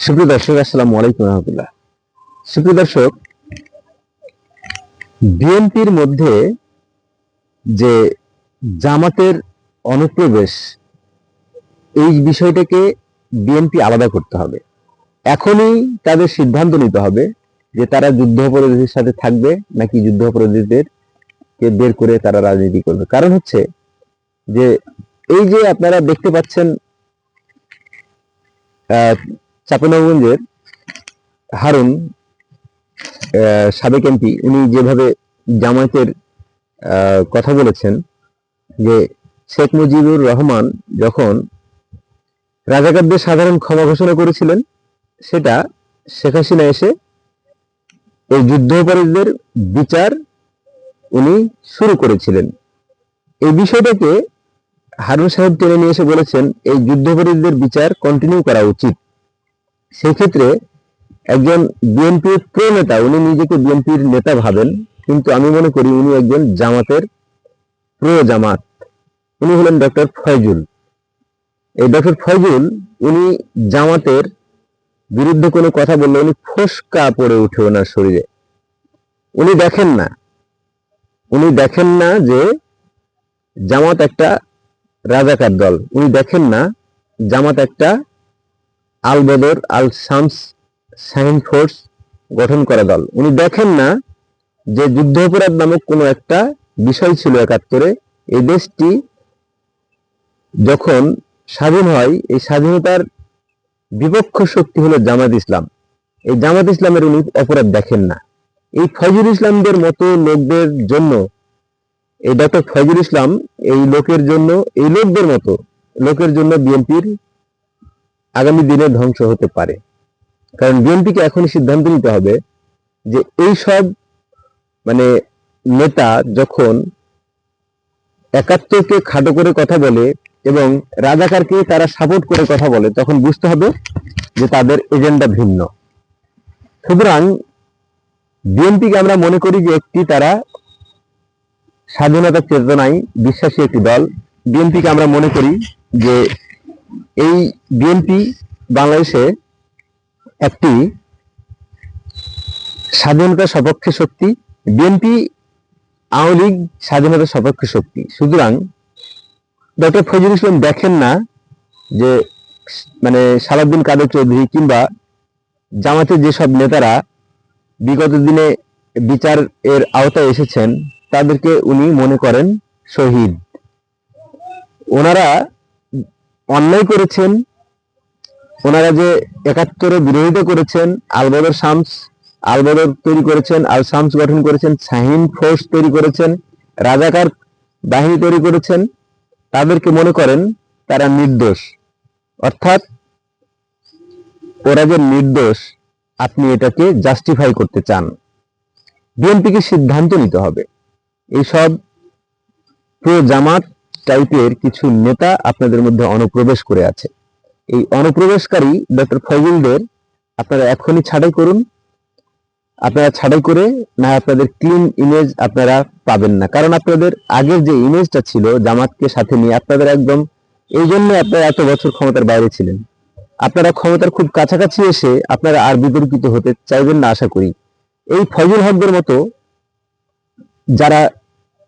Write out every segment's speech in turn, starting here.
সুপ্রিয় দর্শক, আসসালামু আলাইকুম রহমতুল্লাহ। সুপ্রিয় দর্শক, বিএনপির মধ্যে যে জামাতের অনুপ্রবেশ, এই বিষয়টাকে বিএনপি আলাদা করতে হবে। এখনই তাদের সিদ্ধান্ত নিতে হবে যে তারা যুদ্ধাপরাধীদের সাথে থাকবে নাকি যুদ্ধাপরাধীদেরকে বের করে তারা রাজনীতি করবে। কারণ হচ্ছে যে এই যে আপনারা দেখতে পাচ্ছেন চাঁপাইনবাবগঞ্জের হারুন সাবেক এমপি, উনি যেভাবে জামায়াতের কথা বলেছেন যে শেখ মুজিবুর রহমান যখন রাজাকারদের সাধারণ ক্ষমা ঘোষণা করেছিলেন, সেটা শেখ হাসিনা এসে এই যুদ্ধাপরাধীদের বিচার উনি শুরু করেছিলেন। এই বিষয়টাকে হারুন সাহেব টেনে নিয়ে এসে বলেছেন এই যুদ্ধাপরাধীদের বিচার কন্টিনিউ করা উচিত। সেই ক্ষেত্রে একজন বিএনপির প্রো নেতা, উনি নিজেকে বিএনপির নেতা ভাবেন, কিন্তু আমি মনে করি উনি একজন জামাতের প্রো জামাত। উনি হলেন ডক্টর ফয়জুল। এই ডক্টর ফয়জুল উনি জামাতের বিরুদ্ধে কোনো কথা বললে উনি ফোসকা পড়ে উঠে ওনার শরীরে। উনি দেখেন না যে জামাত একটা রাজাকার দল। উনি দেখেন না জামাত একটা আল বদর আল শামস শাহিন ফোর্স গঠন করা দল। উনি দেখেন না যে যুদ্ধাপরাধ নামক কোনো একটা বিষয় ছিল ৭১-এ। এই দেশটি যখন স্বাধীন হয়, এই স্বাধীনতার বিপক্ষ শক্তি হলো জামাত ইসলাম। এই জামাত ইসলামের উনি অপরাধ দেখেন না। এই ফয়জুল ইসলামদের মতো লোকদের জন্য, এই ডক্টর ফয়জুল ইসলাম এই লোকদের মতো লোকের জন্য বিএনপির আগামী দিনে ধ্বংস হতে পারে। কারণ বিএনপিকে এখনই সিদ্ধান্ত নিতে হবে যে এই সব নেতা যখন ৭১-কে খাটো করে কথা বলে এবং রাজাকারকে তারা সাপোর্ট করে কথা বলে, তখন বুঝতে হবে যে তাদের এজেন্ডা ভিন্ন। সুতরাং বিএনপিকে আমরা মনে করি যে তারা স্বাধীনতার চেতনায় বিশ্বাসী একটি দল। বিএনপিকে আমরা মনে করি যে এই বিএনপি বাংলাদেশে একটি স্বাধীনতা সপক্ষে শক্তি। বিএনপি আওয়ামী লীগ স্বাধীনতা সপক্ষে শক্তি। সুতরাং ডক্টর ফয়জুল ইসলাম দেখেন না যে সালাউদ্দিন কাদের চৌধুরী কিংবা জামাতের যেসব নেতারা বিগত দিনে বিচার এর আওতায় এসেছেন, তাদেরকে উনি মনে করেন শহীদ। ওনারা অন্যায় করেছেন, ওনারা যে ৭১-এর বিরোধিতা করেছেন, আলবদর তৈরি করেছেন, আল শামস গঠন করেছেন, শাহিন ফোর্স তৈরি করেছেন, রাজাকার বাহিনী তৈরি করেছেন, তাদেরকে মনে করেন তারা নির্দোষ। অর্থাৎ ওরা যে নির্দোষ, আপনি এটাকে জাস্টিফাই করতে চান। বিএনপিকে সিদ্ধান্ত নিতে হবে। এইসব প্রো জামাত টাইপের কিছু নেতা আপনাদের মধ্যে অনুপ্রবেশ করে আছে। এই অনুপ্রবেশকারী ডক্টর ফয়জুলদের আপনারা এখনই ছাঁটাই করুন। আপনারা ছাঁটাই করে না আপনাদের ক্লিন ইমেজ আপনারা পাবেন না। কারণ আপনাদের আগের যে ইমেজটা ছিল জামাতকে সাথে নিয়ে, আপনাদের একদম এই জন্য আপনারা এত বছর ক্ষমতার বাইরে ছিলেন। আপনারা ক্ষমতার খুব কাছাকাছি এসে আপনারা আর বিতর্কিত হতে চাইবেন না আশা করি। এই ফয়জুল হকদের মতো যারা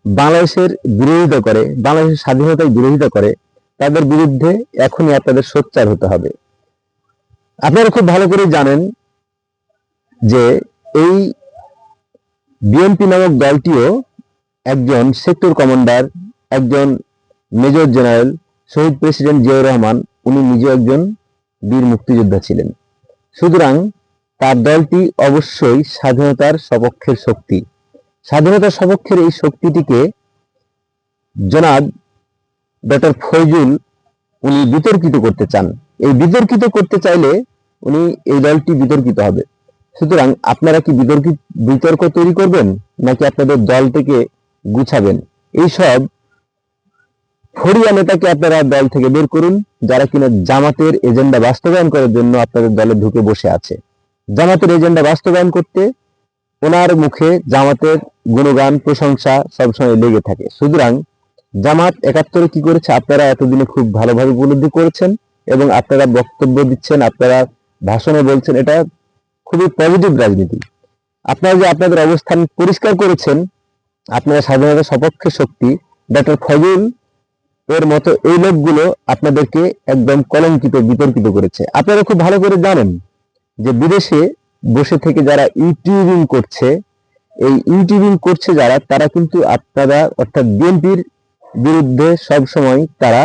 বাংলাদেশের বিরোধিতা করে, বাংলাদেশের স্বাধীনতার বিরোধিতা করে, তাদের বিরুদ্ধে এখনই আপনাদের সোচ্চার হতে হবে। আপনারা খুব ভালো করে জানেন যে এই বিএনপি নামক দলটিও একজন সেক্টর কমান্ডার, একজন মেজর জেনারেল শহীদ প্রেসিডেন্ট জিয়াউর রহমান, উনি নিজেও একজন বীর মুক্তিযোদ্ধা ছিলেন। সুতরাং তার দলটি অবশ্যই স্বাধীনতার সপক্ষের শক্তি। স্বাধীনতার সপক্ষের এই শক্তিটিকে জনাব ডক্টর ফয়জুল উনি বিতর্কিত করতে চান। এই বিতর্কিত করতে চাইলে উনি এই দলটি বিতর্কিত হবে। সুতরাং আপনারা কি বিতর্ক তৈরি করবেন নাকি আপনাদের দল থেকে গুছাবেন? এইসব ফরিয়া নেতাকে আপনারা দল থেকে বের করুন, যারা কিনা জামাতের এজেন্ডা বাস্তবায়ন করার জন্য আপনাদের দলে ঢুকে বসে আছে। জামাতের এজেন্ডা বাস্তবায়ন করতে ওনার মুখে জামাতের গুণগান প্রশংসা সবসময় লেগে থাকে। সুতরাং জামাত ৭১-এ কি করেছে আপনারা এতদিনে খুব ভালোভাবে উপলব্ধি করেছেন এবং আপনারা বক্তব্য দিচ্ছেন, আপনারা ভাষণে বলছেন, এটা খুবই পজিটিভ রাজনীতি। আপনারা যে আপনাদের অবস্থান পরিষ্কার করেছেন, আপনারা স্বাধীনতা সপক্ষে শক্তি, ডক্টর ফজল এর মতো এই লোকগুলো আপনাদেরকে একদম কলঙ্কিত, বিতর্কিত করেছে। আপনারা খুব ভালো করে জানেন যে বিদেশে বসে থেকে যারা ইউটিউবিং করছে, এই ইউটিউবিং করছে যারা, তারা কিন্তু আপনারা অর্থাৎ বিএনপির বিরুদ্ধে সবসময় তারা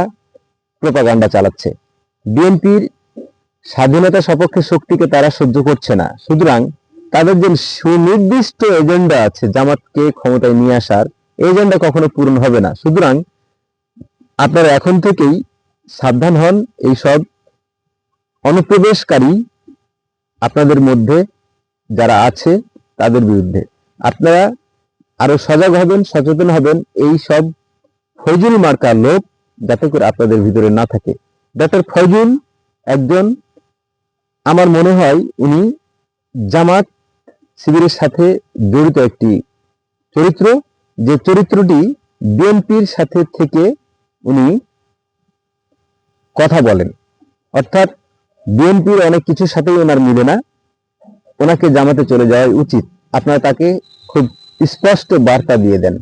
প্রোপাগান্ডা চালাচ্ছে। বিএনপির স্বাধীনতা সপক্ষে শক্তিকে তারা সহ্য করছে না। সুতরাং তাদের যে সুনির্দিষ্ট এজেন্ডা আছে জামাতকে ক্ষমতায় নিয়ে আসার, এই এজেন্ডা কখনো পূরণ হবে না। সুতরাং আপনারা এখন থেকেই সাবধান হন এইসব অনুপ্রবেশকারী আপনাদের মধ্যে যারা আছে তাদের বিরুদ্ধে। আপনারা আরো সজাগ হবেন, সচেতন হবেন এই সব ফজল মার্কা লোক যাতে করে আপনাদের ভিতরে না থাকে। ডক্টর ফজল একজন, আমার মনে হয় উনি জামাত শিবিরের সাথে জড়িত একটি চরিত্র, যে চরিত্রটি বিএনপির সাথে থেকে উনি কথা বলেন, অর্থাৎ বিএনপির অনেক কিছুর সাথেই ওনার মিলে না, ওনাকে জামাতে চলে যাওয়া উচিত। আপনারা তাকে খুব স্পষ্ট বার্তা দিয়ে দেন।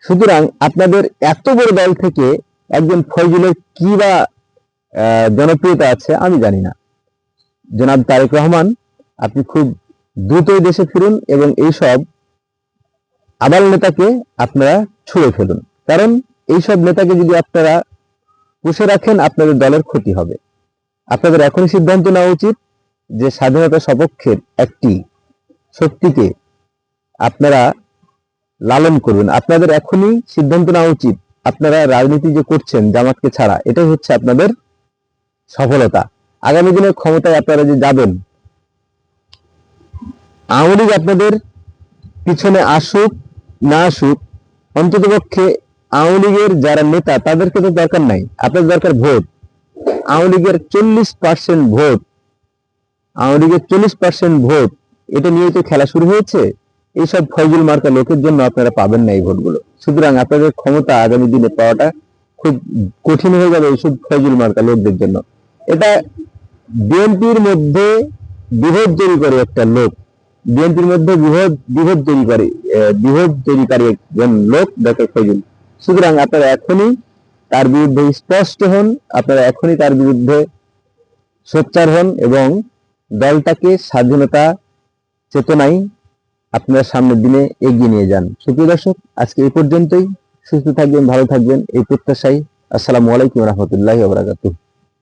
সুতরাং আপনাদের এত বড় দল থেকে একজন ফজলের কি বা জনপ্রিয়তা আছে আমি জানি না। জনাব তারেক রহমান, আপনি খুব দ্রুতই দেশে ফিরুন এবং এইসব আবাল নেতাকে আপনারা ছুঁড়ে ফেলুন। কারণ এইসব নেতাকে যদি আপনারা পুষে রাখেন, আপনাদের দলের ক্ষতি হবে। আপনাদের এখনই সিদ্ধান্ত নেওয়া উচিত যে স্বাধীনতা সপক্ষের একটি শক্তিকে আপনারা লালন করবেন। আপনাদের এখনই সিদ্ধান্ত নেওয়া উচিত, আপনারা রাজনীতি যে করছেন জামাতকে ছাড়া, এটাই হচ্ছে আপনাদের সফলতা। আগামী দিনে ক্ষমতায় আপনারা যে যাবেন, আওয়ামী লীগ আপনাদের পিছনে আসুক না আসুক, অন্ততপক্ষে আওয়ামী লীগের যারা নেতা তাদেরকে তো দরকার নাই, আপনার দরকার ভোট। আওয়ামী লীগের 40% ভোট, আওয়ামী লীগের 40% ভোট, এটা নিয়ে তো খেলা শুরু হয়েছে। এইসব ফজল মার্কা লোকের জন্য আপনারা পাবেন না এই ভোটগুলো। সুতরাং আপনাদের ক্ষমতা আগামী দিনে পাওয়াটা খুব কঠিন হয়ে যাবে এইসব ফজল মার্কা লোকদের জন্য। এটা বিএনপির মধ্যে বিভেদ তৈরিকারী একটা লোক, বিএনপির মধ্যে বিভেদ তৈরিকারী একজন লোক ডক্টর ফজল। সুতরাং আপনারা এখনই তার বিরুদ্ধে স্পষ্ট হন, আপনারা এখনই তার বিরুদ্ধে সোচ্চার হন এবং দলটাকে স্বাধীনতা চেতনায় আপনারা সামনের দিনে এগিয়ে নিয়ে যান। সুপ্রিয় দর্শক, আজকে এই পর্যন্তই। সুস্থ থাকবেন, ভালো থাকবেন এই প্রত্যাশায়। আসসালামু আলাইকুম ওয়া রাহমাতুল্লাহি ওয়া বারাকাতুহু।